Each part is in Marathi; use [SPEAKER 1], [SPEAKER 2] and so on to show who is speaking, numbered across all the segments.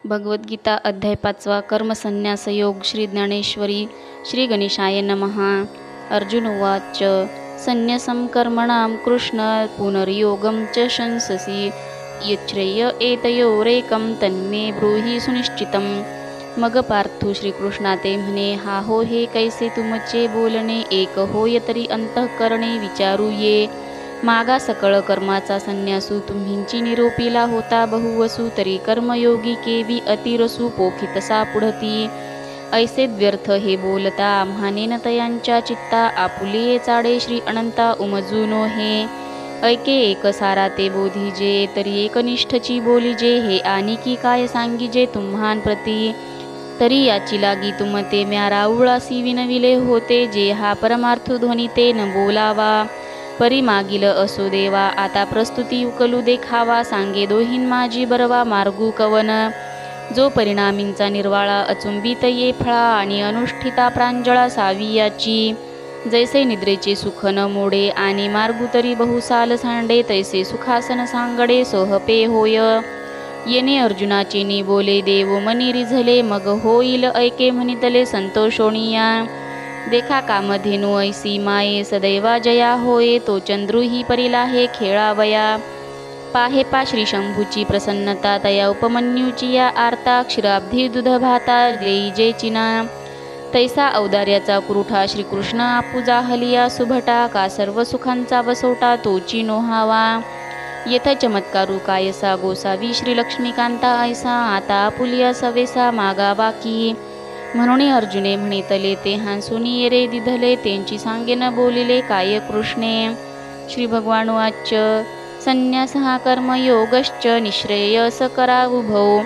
[SPEAKER 1] भगवद्गीता अध्याय 5 कर्मसन्न्यास योग. श्री ज्ञानेश्वरी श्री गणेशाय नमः. अर्जुन उवाच संन्यासं कर्मणां कृष्ण पुनर्योगं च शंससि यच्छ्रेय एतयोरेकं तन्मे ब्रूहि सुनिश्चितं. मग पार्थू श्रीकृष्णा ते म्हणे, हा हो हे कैसे तुमचे बोलणे, एक होय तरी अंतःकरणे विचारू ये. मागा सकळ कर्माचा संन्यासू तुम्हींची निरोपीला होता बहुवसू, तरी कर्मयोगी केवी अतिरसू पोखितसा पुढती. ऐसे व्यर्थ हे बोलता आम्हानेन तयांच्या चित्ता, आपुलिये चाडे श्री अनंता उमजूनो हे. ऐके एक सारा ते बोधिजे, तरी एकनिष्ठची बोलिजे, हे आनिकी काय सांगिजे तुम्हान प्रती. तरी याची लागी तुमते म्या राऊळासी विनविले होते, जे हा परमार्थ ध्वनी ते न बोलावा. परी मागील असो देवा आता प्रस्तुती उकलू देखावा, सांगे दोहीन माझी बरवा मार्गू कवन. जो परिणामींचा निर्वाळा अचुंबित ये फळा, आणि अनुष्ठिता प्रांजळा सावी याची. जैसे निद्रेचे सुख न मोडे, आणि मार्गू तरी बहुसाल सांडे, तैसे सुखासन सांगडे सोहपे होय. येणे अर्जुनाचे नि बोले देव मनी रिझले, मग होईल ऐके म्हणितले संतोषोणिया. देखा कामधेनु ऐसी माये सदैवा जया होये, तो चंद्रुही परिला हे खेळावया. पाहे पा श्री शंभूची प्रसन्नता, तया उपमन्यूची या आर्ता, क्षीराब्धी दुध भाता देई जे चिना. तैसा औदार्याचा कुरुठा श्रीकृष्ण आपू जाहलिया सुभटा, का सर्व सुखांचा वसोटा तोची नोहावा. येथ चमत्कारू कायसा गोसावी श्री लक्ष्मीकांता ऐसा, आता आपुलिया सवेसा मागावा की. म्हणून अर्जुने म्हणितले ते हांसुनी येरे दिधले, त्यांची सांगे न बोलिले काय कृष्णे. श्री भगवान वाच संन्यास हा कर्मयोगश्च निःश्रेयस करा उभौ,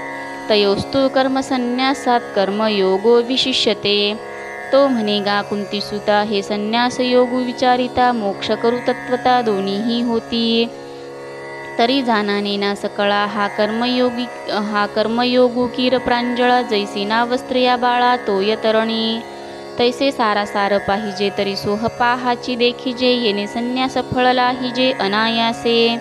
[SPEAKER 1] तयोस्तु कर्मसन्न्यासात कर्मयोगो विशिष्यते. तो म्हणे गा कुंतीसुता, हे संन्यास योगू विचारिता, मोक्ष करू तत्वता दोन्हीही होती. तरी जाणाने ना सकळा हा कर्मयोगू कीर प्रांजळा, जैसी नावस्त्रिया बाळा तोय तरणी. तैसे सारासार पाहिजे तरी सोह पाहाची देखिजे, येणे संन्यास फळला हिजे अनायासे.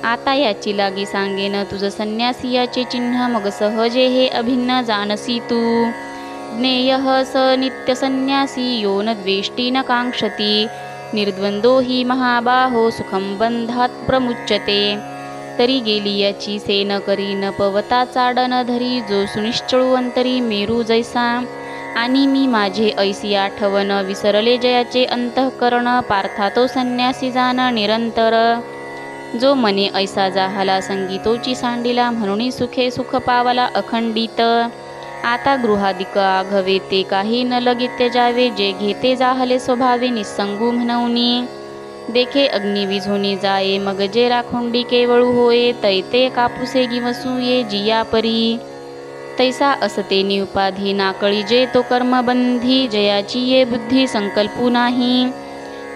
[SPEAKER 1] आता याची लागी सांगेन तुझ संन्यासियाचे चिन्ह, मग सहजे हे अभिन्न जानसी तू. ज्ञेयः स नित्य संन्यासी, यो न द्वेष्टी न कांक्षती, निर्द्वंदो हि महाबाहो सुखं बंधात प्रमुच्यते. तरी गेली याची सेन करी न पवता चाडन धरी, जो सुनिश्चळू अंतरी मेरू जैसा. आणि मी माझे ऐसी आठवण, विसरले जयाचे अंतःकरण, पार्था तो संन्यासी जाण निरंतर. जो मने ऐसा जाहला संगीतोची सांडिला, म्हणून सुखे सुख पावला अखंडित. आता गृहादिक आघवे ते काही न लगे त्यजावे, जे घेते जाहले स्वभावे निसंगू म्हणूनी. देखे अग्नी विझोनी जाये, मग जे राखोंडी केवळू होये, तैते कापुसे गिवसूये जिया परी. तैसा असते निउपाधी नाकळी जे तो कर्मबंधी, जयाची ये बुद्धी संकल्पू नाही.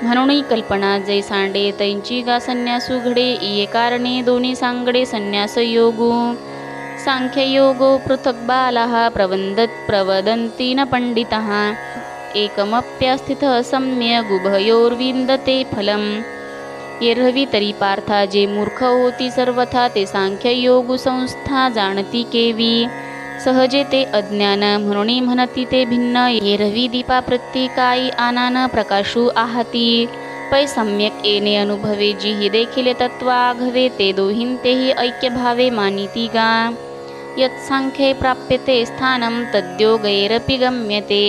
[SPEAKER 1] म्हणून कल्पना जै सांडे तैंची गा संन्यासू घडे, ये कारणे दोन्ही सांगडे संन्यास योगू. सांख्य योगो पृथक् बालाः प्रवदन्ति न पंडिताः, एकमप्यस्थित सम्यग् उभयोर्विन्दते फलम्. एरवी तरी पार्था जे मूर्ख होती सर्वथा, ते सांख्य योगू संस्था जाणती केवी. सहजे ते अज्ञान म्हणून म्हणती ते भिन्न, एरवी दीपा प्रत्येकाई आनान प्रकाशू आहाती. पै सम्यक येणे अनुभवे जिहि देखिले तत्व आघवे, ते दोहींतेही ऐक्य भावे मानिती गा. यत् सांख्ये प्राप्यते स्थानं तद्योगैरपि गम्यते,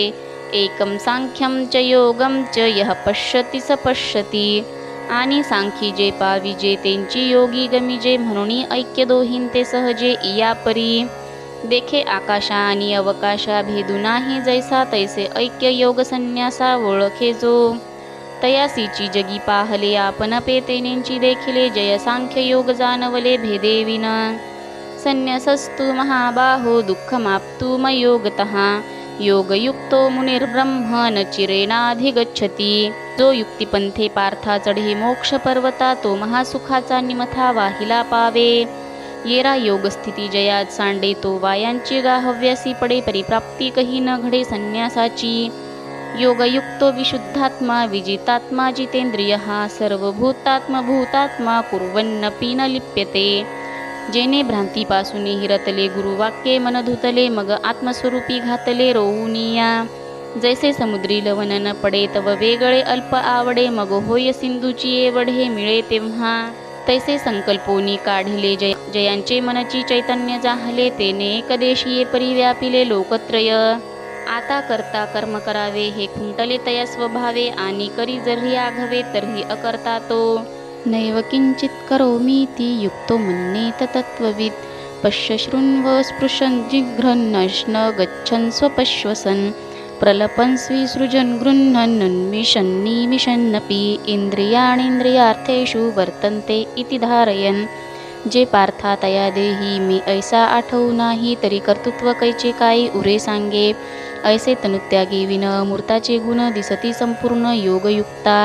[SPEAKER 1] एकं सांख्यं च योगं च यः पश्यति स पश्यति. आणि सांखी जे पाविजे त्यांची योगी गमिजे, म्हणून ऐक्य दोहींते सहजे इया परी. देखे आकाशा आणि अवकाशा भेदू नाही जैसा, तैसे ऐक्य योग संन्यासा ओळखे जो. तयासीची जगी पाहले आपण पेतेनेंची देखिले, जय सांख्य योग जाणवले भेदेविन. संन्यासस्तु महाबाहो दुःखमाप्तुमयोगतः, योगयुक्तो मुनिर्ब्रह्म न चिरेणाधिगच्छति. जो युक्तिपंथे पार्था चढे मोक्ष पर्वता, तो महासुखाचा निमथा वाहिला पावे. येरा योग स्थिती जयात सांडे, तो वायांची गा हव्यासी पडे, परिप्राप्ती कही न घडे संन्यासाची. योगयुक्तो विशुद्धात्मा विजितात्मा जितेंद्रिय, सर्वभूतात्मा भूतात्मा कुर्वन्नपि न लिप्यते. जेने भ्रांतीपासून हिरतले गुरुवाक्ये मन धुतले मग आत्मस्वरूपी घातले रोऊनिया जैसे समुद्री लवण न पडे तव वेगळे अल्प आवडे मग होय सिंधूची एवढे मिळे तेव्हा तैसे संकल्पोनी काढिले जयांचे मनची चैतन्य जाहले तेने एकदेशीये परी व्यापिले लोकत्रय आता करता कर्म करावे हे खुंटले तया स्वभावे आणि करी जरी आघवे तर्ही अकर्ता तो नैव किंचित करोमीति युक्तो मन्येत तत्त्वविद पश्य शृण्व स्पृशन् जिघ्रन्नश्न गच्छन् स्वपश्वसन् प्रलपन् स्वीसृजन् गृह्णन्नुन्मिषन्निमिषन्नपि इंद्रियाणींद्रियार्थेषु वर्तन्ते इति धारयन् जे पार्था तया देही मी ऐसा आठवू नाही तरी कर्तृत्व कैचे काही उरे सांगे ऐसे तनुत्यागी विन मूर्ताचे गुण दिसती संपूर्ण योगयुक्ता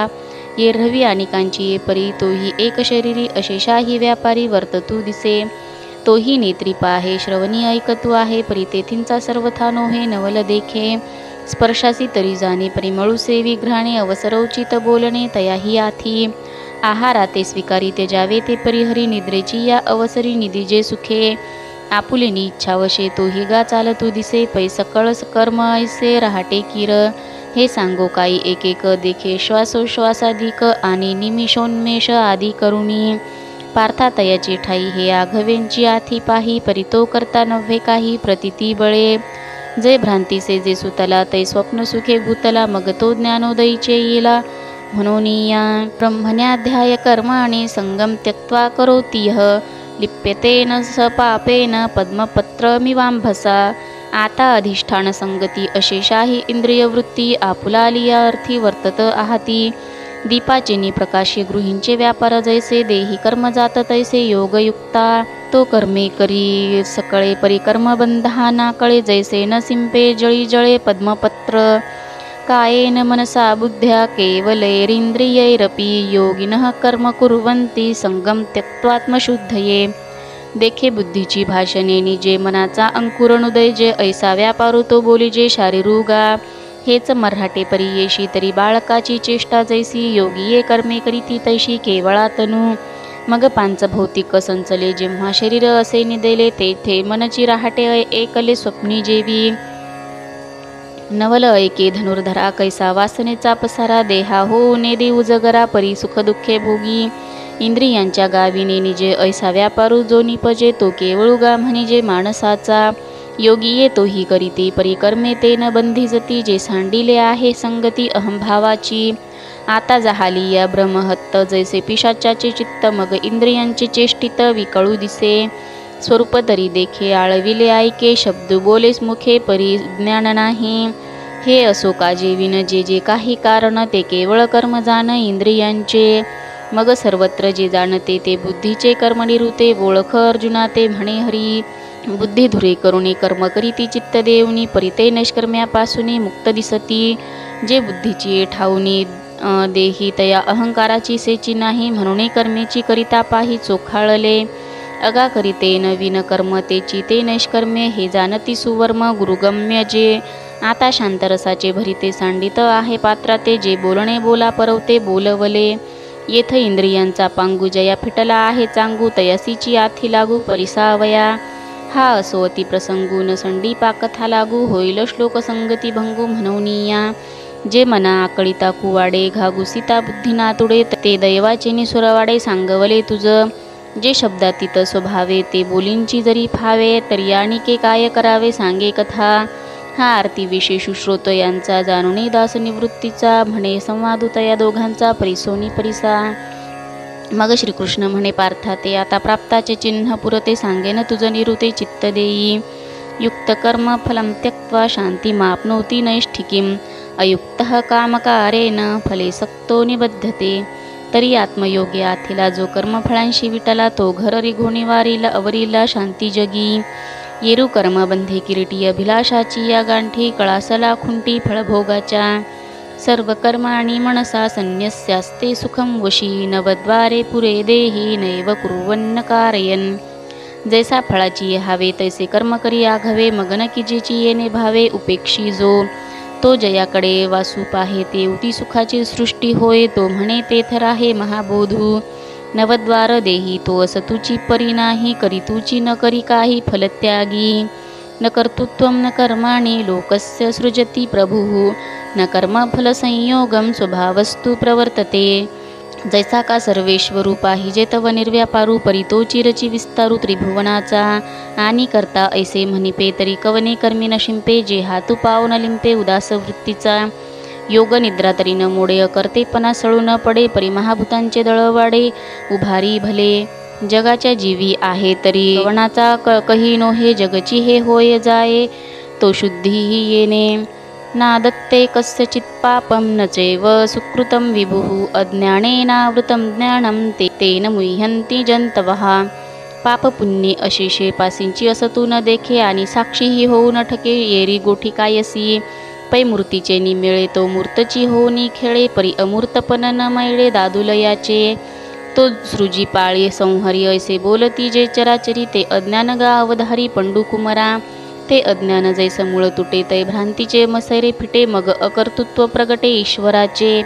[SPEAKER 1] ये रवी आणि कांची ये परी तोही एक शरीरी अशेषाही व्यापारी वर्ततू दिसे तोही नेत्री पाहे श्रवणी ऐकतू आहे परी तेथींचा सर्वथा नोहे नवल देखे स्पर्शासी तरी जाणे परिमळूसे विघ्राणे अवसरोचित बोलणे तयाही आथी आहाराते स्वीकारी ते जावे ते परिहरी निद्रेची या अवसरी निधीजे सुखे आपुलेनी इच्छावशे तोही गा चालतू दिसे पै सकळस कर्म ऐसे रहाटे किर हे सांगो काही एक एक देखे श्वासोश्वासाधिक आणि निमिषोन्मेष आदी करुणी पार्था तयाची ठाई हे आघवेंची आथी पाही परितो करता नव्हे काही प्रतिती बळे जे भ्रांतीसे जे सुतला तै स्वप्न सुखे भूतला मग तो ज्ञानोदयीचे येला म्हणून या ब्रह्मण्याध्याय कर्माणि संगम त्यक्त्वा करोतीह लिप्यतेन स पापेन पद्मपत्रमिवांभसा आता अधिष्ठान संगती अशेषाही इंद्रियवृत्ती आपुलालिया अर्थी वर्तत आहाती दीपाचेनी प्रकाशी गृहींचे व्यापार जैसे देही कर्म जात तैसे योगयुक्ता तो कर्मे करी सकळे परिकर्म बंधा कळे जैसे न सिंपे जळी जळे पद्मपत्र कायेन मनसा बुद्ध्या केवलैरिंद्रियैरपि योगिनः कर्म कुर्वन्ति संगम त्यक्त्वात्मशुद्धये देखे बुद्धीची भाषणे निजे मनाचा अंकुरणोदय जे ऐसा व्यापारू तो बोली जे शारीरुगा हेच मराठे परियेशी तरी बाळकाची चेष्टा जैसी योगिये कर्मे करीती तैशी केवळा तनु मग पांच भौतिक संचले जेव्हा शरीर असे निदेले तेथे मनची राहटे एकले स्वप्नी जेवी नवल ऐके धनुर्धरा कैसा वासनेचा पसारा देहा हो नेदी उजगरा परी सुख दुःखे भोगी इंद्रियांच्या गाविने निजे ऐसा व्यापारू जो निपजे तो केवळुगा म्हणजे माणसाचा योगी ये तोही करीते परिकर्मे ते न बंधिजती जे सांडिले आहे संगती अहंभावाची आता जाहाली या ब्रह्महत्त जैसे पिशाचाचे चित्त मग इंद्रियांचे चेष्टित विकळू दिसे स्वरूप तरी देखे आळविले ऐके शब्द बोलेस मुखे परी ज्ञान नाही हे असो काजे विन जे जे काही कारण ते केवळ कर्म जाण इंद्रियांचे मग सर्वत्र जे जाणते ते बुद्धीचे कर्म निरुते ओळख अर्जुना ते म्हणे हरी बुद्धी धुरे करुणी कर्म करीती चित्त देवनी परिते नैष्कर्म्यापासून मुक्त दिसती जे बुद्धीची ठाऊनी देही तया अहंकाराची सेची नाही म्हणून कर्मेची करिता पाही चोखाळले अगा करीते नवीन कर्म तेची ते नैष्कर्म्य हे जाणती सुवर्म गुरुगम्य जे आता शांतरसाचे भरिते सांडित आहे पात्रा ते जे बोलणे बोला परवते बोलवले येथ इंद्रियांचा पांगू जया फिटला आहे चांगू तयसीची आथी लागू परिसावया हा असो अति प्रसंगून संडी पाकथा लागू होईल श्लोक संगती भंगू म्हणवनिया जे मना आकळिता कुवाडे घागू सीता बुद्धीना तुडे ते दैवाचे निसुरवाडे सांगवले तुझ जे शब्दातीत स्वभावे ते बोलींची जरी फावे तरी आणिके काय करावे सांगे कथा हा आरती विशेष श्रोत यांचा जाणुनी दास निवृत्तीचा म्हणे संवादुत या दोघांचा परिसोनी परिसा मग श्रीकृष्ण म्हणे पार्था ते आता प्राप्ताचे चिन्ह पुरते सांगेन तुझ निरुते चित्त देई युक्त कर्म फलम त्यक्त्वा शांती माप्नोती नैष्ठिकीम अयुक्तः कामकारेण फले सक्तो निबद्धते तरी आत्मयोगी आथिला जो कर्मफळांशी विटला तो घर रिघोणी वारीला अवरीला शांती जगी येरू कर्मबंधे किरीटी अभिलाषाची या गांठी कळासला खुंटी फळभोगाच्या सर्व कर्माणि मनसा संन्यस्यास्ते सुखम वशी नवद्वारे पुरे देही नैव कुर्वन्न कारयन जैसा फळाची हावे तैसे कर्म करी आघवे मगन की जेची येणे भावे उपेक्षी जो तो जयाकडे वासू पाहे ते उती सुखाची सृष्टी होय तो म्हणे तेथ राहे महाबोधू नवद्वार देही तो असतुची परी नाही, करी तुची न करी काही फलत्यागी. न कर्तृत्वं न कर्माणि लोकस्य सृजति प्रभुः, न कर्मफलसंयोगं स्वभावस्तु प्रवर्तते. जैसा का सर्वेश्वरूपाही जे तव निर्व्यापारू परितोची रची विस्तारू त्रिभुवनाचा, आणि करता ऐसे म्हणिपे तरी कवने कर्मी न शिंपे, जे हातू पाव न लिंपे उदास वृत्तीचा. योग निद्रा तरी न मोडे, अकर्तेपणा सळू न पडे, परी महाभूतांचे दळवाडे उभारी भले. जगाच्या जीवी आहे तरी गवणाचा कही नोहे, जगची हे होय जाये तो शुद्धीही येणे. नादत्ते कस्यचित् पापं न चैव सुकृतं विभुः, अज्ञानेनावृतं ज्ञानं तेन मुह्यन्ति जन्तवः. पापपुण्ये अशेषे पासींची असतू न देखे, आणि साक्षीही होऊ न ठके, येरी गोठी कायसी. पै मूर्तीचे निमिळे तो मूर्तची होऊनी खेळे, परी अमूर्तपण न मैळे दादुलयाचे. तो सृजी पाळी संहरी ऐसे बोलती जे चराचरी, ते अज्ञान गा अवधारी पंडू कुमरा. ते अज्ञान जैसे मूळ तुटे, तै भ्रांतीचे मसैरे फिटे, मग अकर्तृत्व प्रगटे ईश्वराचे.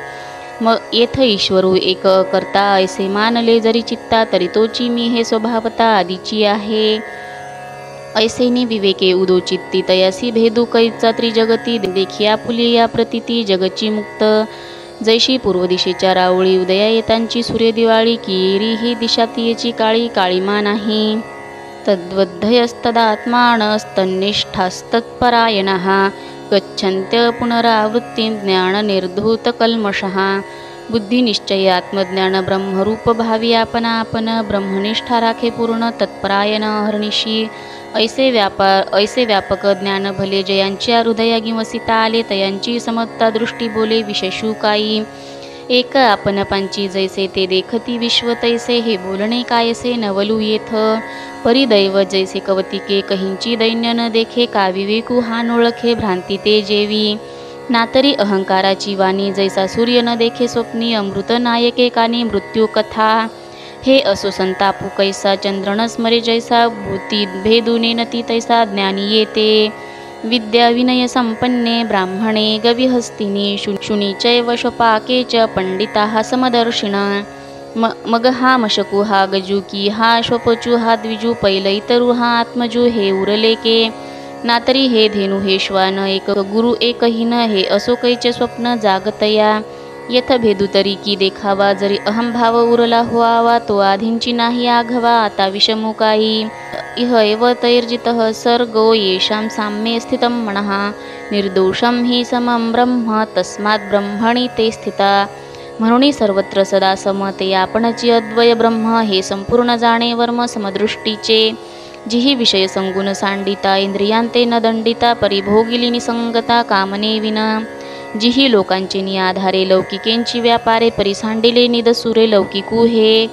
[SPEAKER 1] मग येथ ईश्वरू एक करता ऐसे मानले जरी चित्ता, तरी तोची मी हे स्वभावता आदीची आहे. ऐसेनी विवेके उदो चित्ती, तयासी भेदू कैचा त्रिजगती. देखिया फुलिया प्रतीती जगची मुक्त, जैशी पूर्व दिशेच्या रावळी उदया येतांची सूर्य दिवाळी. किरी ही दिशा तियेची काळी, काळीमा नाही. तद्वद्धयस्तदात्मानस्तन्निष्ठास्तत्परायणः, गच्छन्त्य पुनरावृत्तिं ज्ञाननिर्धूतकल्मषः. बुद्धिनिश्चय आत्मज्ञान ब्रह्मरूप भावी आपणा आपण, ब्रह्मनिष्ठा राखे पूर्ण तत्परायण अहर्निशी. ऐसे व्यापक ज्ञान भले, जयांच्या हृदयागी वसिता आले, तयांची समता दृष्टी बोले विशेषू काही. एक आपण पांची जैसे ते देखती विश्व तैसे, हे बोलणे कायसे नवलू येथ. परिदैव जैसे कवतिके कहींची दैन्य न देखे, का विवेकू हा नोळखे भ्रांती ते जेवी. नातरी अहंकाराची वाणी जैसा सूर्य न देखे स्वप्नी, अमृत नायके कानी मृत्यू कथा. हे असो संतापू कैसा चंद्र न स्मरे जैसा, भूती भेदुने नती तैसा ज्ञानी येते. विद्या विनय संपन्ने ब्राह्मणे गविहस्तिनी, शुनीचैव शपाके च पंडिताः समदर्शिना. मग हा मशकू हा गजू, हा श्वपचू हा द्विजू, पैलैतरू हा आत्मजू, हे उरलेके. नातरी हे धेनू हे श्वान, एक गुरु एकही न, हे असो कैचे स्वप्न जागतया. येथ भेदू तरी की देखावा, जरी अहंभाव उरला व्हावा, तो आधींची नाही आघवा आता विषमू काही. इह एव तैर्जितः सर्गो येषां साम्ये स्थितं मनः, निर्दोषं हि समं ब्रह्म तस्मात् ब्रह्मणि ते स्थिता. म्हणून सर्वत्र सदा सम, ते आपणची अद्वय ब्रह्म, हे संपूर्ण जाणे वर्म समदृष्टीचे. जिही विषय संगुण सांडिता, इंद्रियांते न दंडिता, परिभोगिली निसंगता कामने विना. जिही लोकांचे निआधारे, लौकिकेंची व्यापारे, परिसांडिले निदसुरे लौकिकू हे.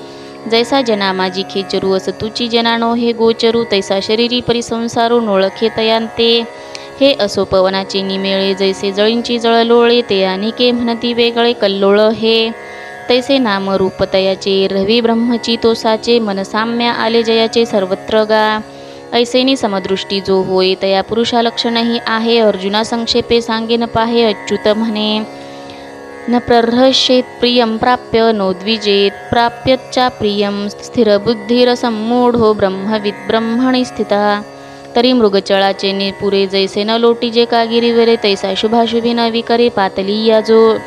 [SPEAKER 1] जैसा जना माझी खेचरू, असतुची जनानो हे गोचरू, तैसा शरीरी परिसंसारू नोळखे तयांते. हे असो पवनाचे निमेळे, जैसे जळींची जळलोळे, ते अनिके म्हणती वेगळे कल्लोळ हे. तैसे नाम रूप तयाचे, रवी ब्रह्मची तोसाचे, मनसाम्य आले जयाचे सर्वत्र गा. ऐसेनी समदृष्टी जो होय, तया पुरुषा लक्षणही आहे, अर्जुना संक्षेपे सांगेन पाहे अच्युत म्हणे. न प्रहर्षेत प्रियं प्राप्य नोद्विजेत, प्राप्यच्चा प्रियं स्थिरबुद्धिरसम्मूढो ब्रह्मविद् ब्रह्मणि स्थिता. तरी मृगचळाचे निपुरे, जैसे न लोटीजे कागिरीवरे, तैसा शुभाशुभी न विकरे पातलिया जो.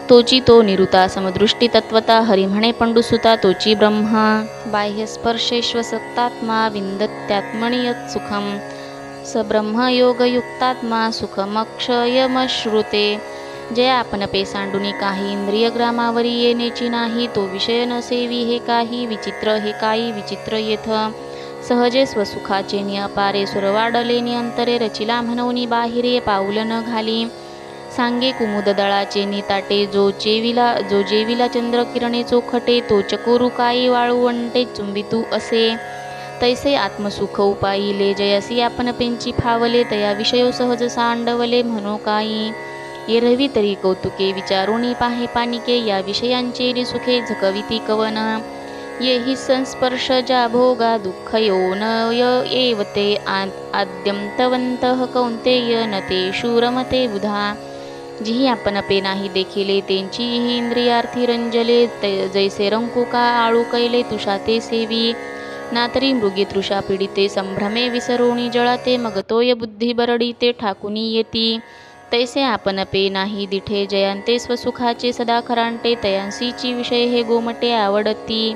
[SPEAKER 1] तोची तो निरुता समदृष्टी तत्वता, हरी म्हणे पंडुसुता तोची ब्रह्मा. बाह्यस्पर्शेष्वसक्तात्मा विन्दत्यात्मनि यत्सुखं, स ब्रह्मयोगयुक्तात्मा सुखमक्षयमश्रुते. जया आपण पेसांडुनी काही, इंद्रिय ग्रामावरी येण्याची नाही, तो विषय न सेवी हे काही. विचित्र हे काही विचित्र येथ, सहजे स्वसुखाचे नि अपारे, सुरवाडले नि अंतरे, रचिला म्हणूनी बाहिरे पाऊल न घाली. सांगे कुमुद दळाचे निताटे, जो जेविला चंद्र किरणे चोखटे, तो चकोरू काही वाळवंटे चुंबितू असे. तैसे आत्मसुख उपाईले, जयासी आपण पेंची फावले, तया विषयो सहज सांडवले म्हणो काही. एरवी तरी कौतुके विचारुणी पाहे पानिके, या विषयांचे सुखे झकविती कवन. येहि संस्पर्श जा भोगा दुःख योन एव ते आद्यंतवंतः कौंतेय, न ते शूरमते बुधा. जिही आपण पे नाही देखिले त्यांची ही इंद्रियार्थी रंजले जैसे रंकुका आळू कैले तुषाते सेवी नातरी मृगी तृषा पीडिते संभ्रमे विसरोणी जळाते मग तोय बुद्धी बरडी ते ठाकुनी येती तैसे आपण पे नाही दिठे जयांते स्वसुखाचे सदा खरांटे तयांसीची विषय हे गोमटे आवडती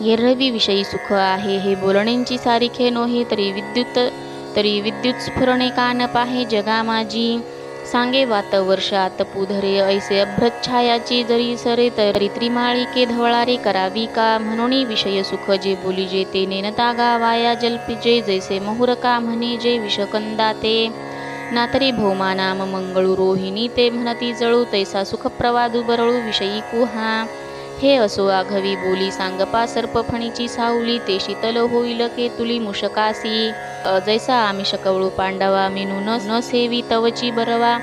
[SPEAKER 1] येरवी विषयी सुख आहे हे बोलणेंची सारिखे नोहे तरी विद्युत स्फुरणे कान पाहे जगा माझी सांगे वात वर्षात पुधरे ऐसे अभ्रच्छायाची जरी सरे तरी त्रिमाळिके धवळारे करावी का म्हणून विषय सुख जे बोलिजे ते नेनता गावाया जल्पिजे जैसे मोहुरका म्हणे जे विषकंदाते नातरी भौमा नाम मंगळू रोहिणी ते म्हणती जळू तैसा सुख प्रवादू बरळू विषयी कुहा हे असो आघवी बोली सांगपा सर्पफणीची सावली ते शीतल होईल केतुली मुशकासी जैसा आमिष कवळू पांडवा मिनू न सेवी तवची बरवा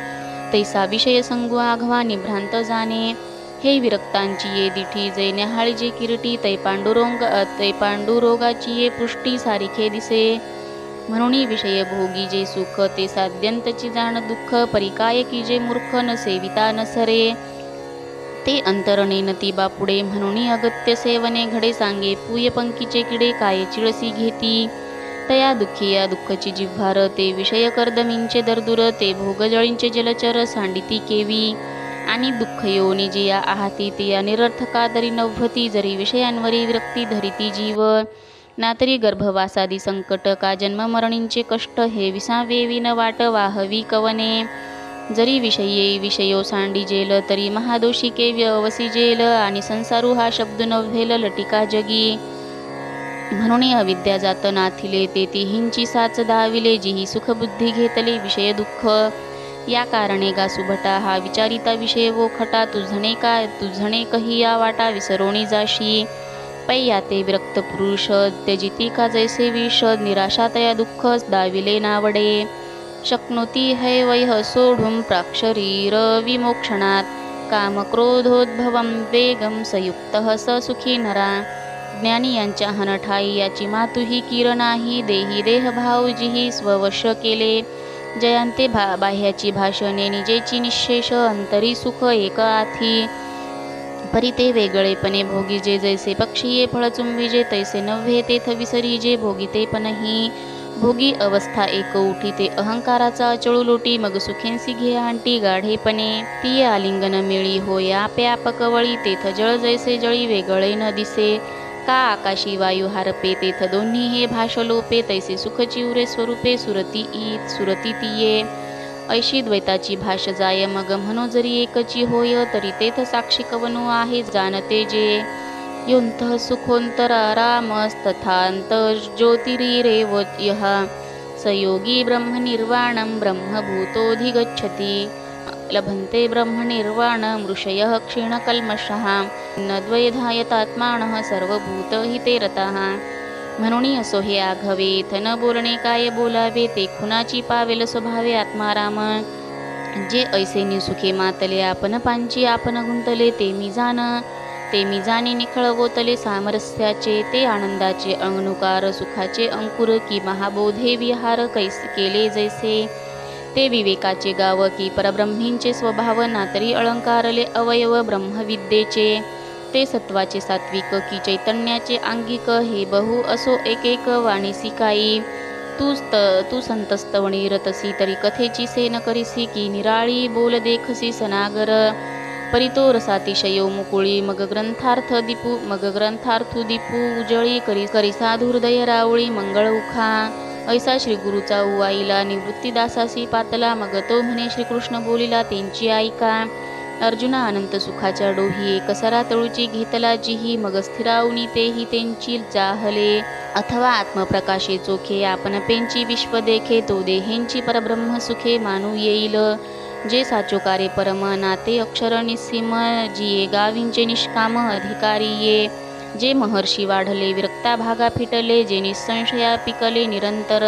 [SPEAKER 1] तैसा विषय संगू आघवा निभ्रांत जाणे हे विरक्तांची ये दिठी जै न्याहाळी किरटी तै पांडुरोगाची ये पुष्टी सारिखे दिसे म्हणून विषय भोगी जे सुख ते साध्यंतची जाण दुःख परिकाय की जे मूर्ख न सेविता न सरे ते अंतरणे नती बापुडे म्हणून अगत्य सेवने घडे सांगे पूय पंकीचे किडे काय चिळसी घेती तया दुःखी या दुःखची जिव्हार ते विषय कर्दमींचे दरदुर ते भोगजळींचे जलचर सांडिती केवी आणि दुःख योनी जिया आहाती तिया निरर्थका तरी नव्हती जरी विषयांवरी विरक्ती धरिती जीव नातरी गर्भवासादी संकट का जन्ममरणींचे कष्ट हे विसावेवी न वाट वाहवी कवने जरी विषयो सांडी जेल तरी महादोषिके व्यवसी जेल आणि संसारू हा शब्द नव्हेल लटिका जगी म्हणून अविद्या जात नाथिले ते तिहींची साच दाविले जिही सुखबुद्धी घेतले विषय दुःख या कारणे गा सुभटा हा विचारिता विषय वो खटा तुझणे कही या वाटा विसरोणी जाशी पै ते विरक्त पुरुष त्यजिती का जैसे विष निराशा तया दुःख दाविले नावडे शक्नोती है वैह सोढुं प्राक्षरीर विमोक्षणात कामक्रोधोद्भवं वेगम संयुक्तः स सुखी नरा ज्ञानी यांच्या हनठाई याची मातुही किर नाही देही देहभाव जिही स्ववश केले जयांते बाह्याची भाषणे निजेची निशेष अंतरी सुख एक आथी परी ते वेगळेपणे भोगीजे जैसे पक्षीये फळ चुंबिजे तैसे नव्हे तेथ विसरीजे भोगिते पणही भोगी अवस्था एक उठी ते अहंकाराचा अचळू लोटी मग सुखेंसी घे आणटी गाढेपणे ती आलिंगन मिळी होय आप्यापकवळी तेथ जळ जैसे जळी वेगळे न दिसे का आकाशी वायू हारपे तेथ दोन्ही हे भाषलोपे तैसे सुख चिवरे स्वरूपे सुरती तिये ऐशी द्वैताची भाष जाय मग म्हणो जरी एकची होय तरी तेथ साक्षी कवनो आहे जाणते जे योंतः सुखोंतरारामस्तथांत ज्योतिरीरेव यः सयोगी ब्रह्मनिर्वाणं ब्रह्मभूतोऽधिगच्छति लभन्ते ब्रह्मनिर्वाणं ऋषयः क्षीणकल्मषः न द्वैधायतात्मानः सर्वभूतहिते रताः म्हणून असो हे आघवे न बोलणे काय बोलावे ते खुनाची पावेल स्वभावे आत्माराम जे ऐसे निसुखे मातले आपण पांची आपण गुंतले ते मी जाणे निखळ गोतले सामरस्याचे ते आनंदाचे अनुकार सुखाचे अंकुर की महाबोधे विहार कैसे केले जैसे ते विवेकाचे गाव की परब्रह्मींचे स्वभाव नातरी अलंकारले अवयव ब्रह्मविद्येचे ते सत्वाचे सात्विक की चैतन्याचे आंगिक हे बहु असो एक वाणीसी काही तू संतस्तवणी रतसी तरी कथेची सेन करीसी की निराळी बोल देखसी सनागर परितो रसातिशयो मुकुळी मग ग्रंथार्थू दीपू उजळी करी साधू हृदय रावळी मंगळ उखा ऐसा श्री गुरुचा उवाईला निवृत्तीदासासी पातला मग तो म्हणे श्रीकृष्ण बोलिला त्यांची ऐका अर्जुना अनंत सुखाच्या डोही एकसरा तळूची घेतला जिही मग स्थिरावनी तेही त्यांची जाहले अथवा आत्मप्रकाशे चोखे आपण पेंची विश्व देखे तो देहेंची परब्रह्म सुखे मानू येईल जे साचोकारे परम नाते अक्षर निस्सीम जिये गावींचे निष्काम अधिकारी ये जे महर्षी वाढले विरक्ता भागा फिटले जे निसंशया पिकले निरंतर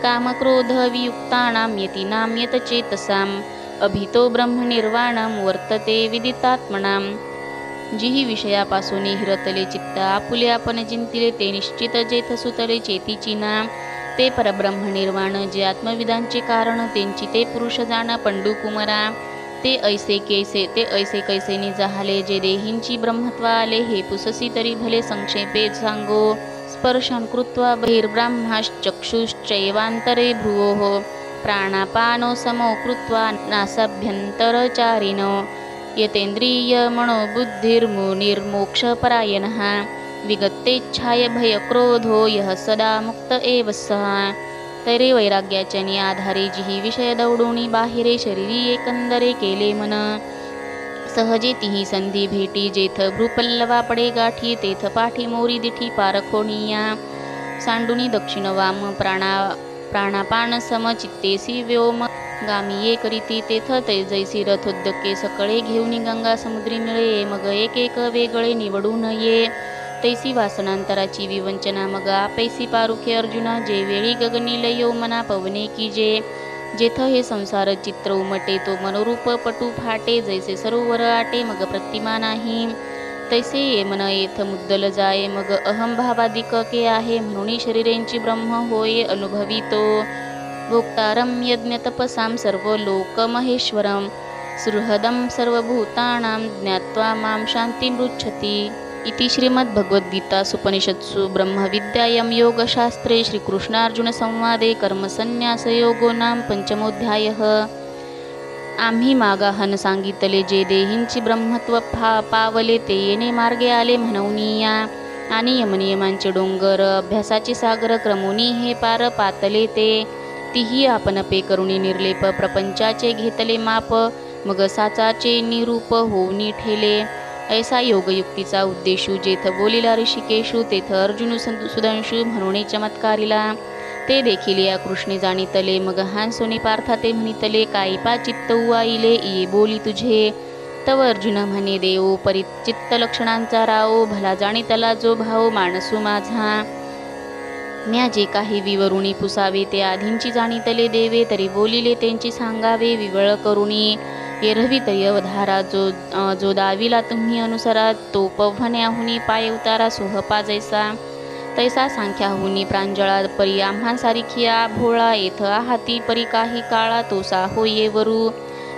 [SPEAKER 1] कामक्रोध वियुक्तानां यतीनां यतचेतसां अभितो ब्रह्मनिर्वाणं वर्तते विदितात्मनां जिही विषयापासून हिरतले चित्त आपुले आपण जिंतिले ते निश्चित जेथ सुतले चेतीची ना ते परब्रह्म निर्वाण जे आत्मविदांचे कारण त्यांची ते पुरुष जाण पंडुकुमरा ते ऐसे कैसे निजाहले जे देहींची ब्रह्मत्व आले हे पुससी तरी भले संक्षेपे सांगो स्पर्शन कृत्वा बहिर्ब्रह्माश्चक्षुश्चैवान्तरे भ्रुवोः प्राणापानो समो कृत्वा नासाभ्यन्तरचारिणो यतेन्द्रिय मनोबुद्धिर्मुनिर्मोक्षपरायणः विगतेच्छाय भयक्रोधो यः सदा मुक्त एव सः तैरे वैराग्याच्यानी आधारे जिही विषय दौडोणी बाहेरे शरीरी एकंदरे केले मन सहजे तिही संधी भेटी जेथ भ्रूपल्लवा पडे गाठी तेथ पाठी मोरी दिठी पारखोणीया सांडुनी दक्षिण वाम प्राणापान समचित्तेसी व्योम गामी ये करीती तेथ जैसी रथोद्दके सकळे घेऊनी गंगा समुद्री मिळे मग एक एक वेगळे निवडून ये तैसी वासनांतराची विवंचना मग आपैसी पारुखे अर्जुना जे वेळी गगनी लयो मना पवने की जेथ हे संसार चित्र उमटे तो मनोरूप पटू फाटे जैसे सरोवर आटे मग प्रतिमा नाही तैसे ये मन येथ मुद्दल जाय मग अहम भावादिक के आहे म्हणून शरीरेंची ब्रह्म होय अनुभवितो भोक्तारं यज्ञ तपसां सर्वलोकमहेश्वरं सुहृदं सर्वभूतानां ज्ञात्वा मां शान्तिमृच्छति इति श्रीमद्भगवद्गीतासूपनिषत्सु ब्रह्मविद्यायां योगशास्त्रे श्रीकृष्णार्जुनसंवादे कर्मसन्न्यासयोगो नाम पंचमोऽध्यायः आम्ही मागाहन सांगितले जे देहींची ब्रह्मत्व पावले ते येणे मार्गे आले म्हणूनिया आणि यमनियमांचे डोंगर अभ्यासाचे सागर क्रमोनी हे पार पातले ते तीही आपण पे करुणी निर्लेप प्रपंचाचे घेतले माप मग साचाचे निरूप होऊनी ठेले ऐसा योगयुक्तीचा उद्देशू जेथ बोलिला ऋषिकेशू तेथ अर्जुन सुदंशू म्हणून चमत्कारिला ते देखील या कृष्णे जाणितले मग हांसोनी पार्था ते म्हणितले कायपा चित्त उआईले ये बोली तुझे तव अर्जुन म्हणे देव परिचित्त लक्षणांचा राओ भला जाणितला जो भाव माणसू माझा म्या जे काही विवरुणी पुसावे ते आधींची जाणितले देवे तरी बोलिले त्यांची सांगावे विवळ करुणी एरवी तरी अवधारा जो दाविला तुम्ही अनुसरा तो पव्हण्याहुनी पाय उतारा सोहपा जैसा तैसा सांख्याहुनी प्रांजळा परी आम्हा सारिखिया भोळा येथ आहाती परी काही काळा तोसा होये वरू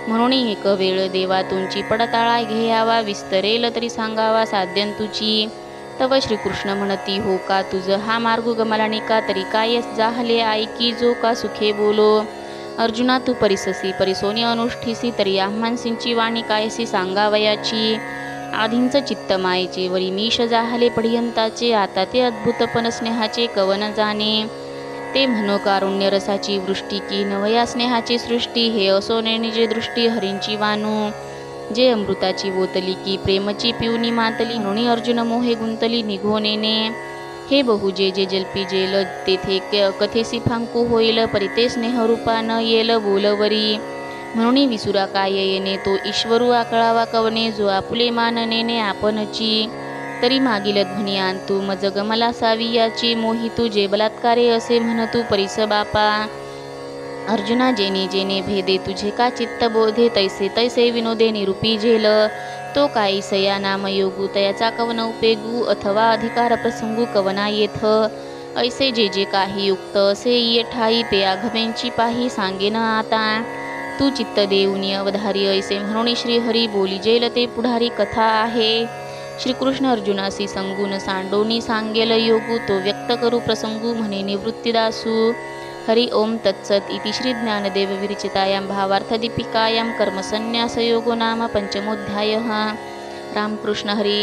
[SPEAKER 1] म्हणून एक वेळ देवा तुमची पडताळा घ्यावा विस्तरेल तरी सांगावा साध्यंतुची तव श्रीकृष्ण म्हणती हो का तुझ हा मार्ग गमला का तरी काय जाहले ऐकी जो का सुखे बोलो अर्जुना तू परिससी परिसोनी अनुष्ठीसी तरी आम्हांसींची वाणी कायसी सांगावयाची आधींच चित्त मायेचे वरी मीश जाहले पर्यंताचे आता ते अद्भुतपण स्नेहाचे कवन जाणे ते म्हणो कारुण्य रसाची वृष्टी की नवया स्नेहाची सृष्टी हे असो नेणिजे दृष्टी हरींची वानू जे अमृताची बोतली की प्रेमची पिवनी मातली म्हणून अर्जुन मोहे गुंतली निघोनेने हे बहु जे जे जल्पी जेल तेथे कथेसी फांकू होईल परिते स्नेहरूपा न येल बोलवरी म्हणून विसुरा काय येणे तो ईश्वरू आकळावा कवने जो आपुले माननेने आपणची तरी मागील ध्वनी आणतू मज गमला सावी याची मोहितू जे बलात्कारे असे म्हणतू परिस बापा अर्जुना जेने जेने भेदे तुझे का चित्त बोधे तैसे तैसे विनोदे निरूपी झेल तो काही सया नाम योगू तयाचा कवन उपेगू अथवा अधिकार प्रसंगू कवना येथ ऐसे जे जे काही युक्त असे ये ठाई ते आघमेंची पाही सांगेन आता तू चित्त देऊनी अवधारी ऐसे म्हणून श्रीहरी बोली जेल ते पुढारी कथा आहे श्रीकृष्ण अर्जुनासी संगून सांडोनी सांगेल योगू तो व्यक्त करू प्रसंगू म्हणे निवृत्तिदासू हरि ओम तत्सत इति श्री ज्ञानदेव विरचितायां भावार्थदीपिकायां कर्मसन्न्यासयोगो नाम पंचमोऽध्यायः रामकृष्ण हरि।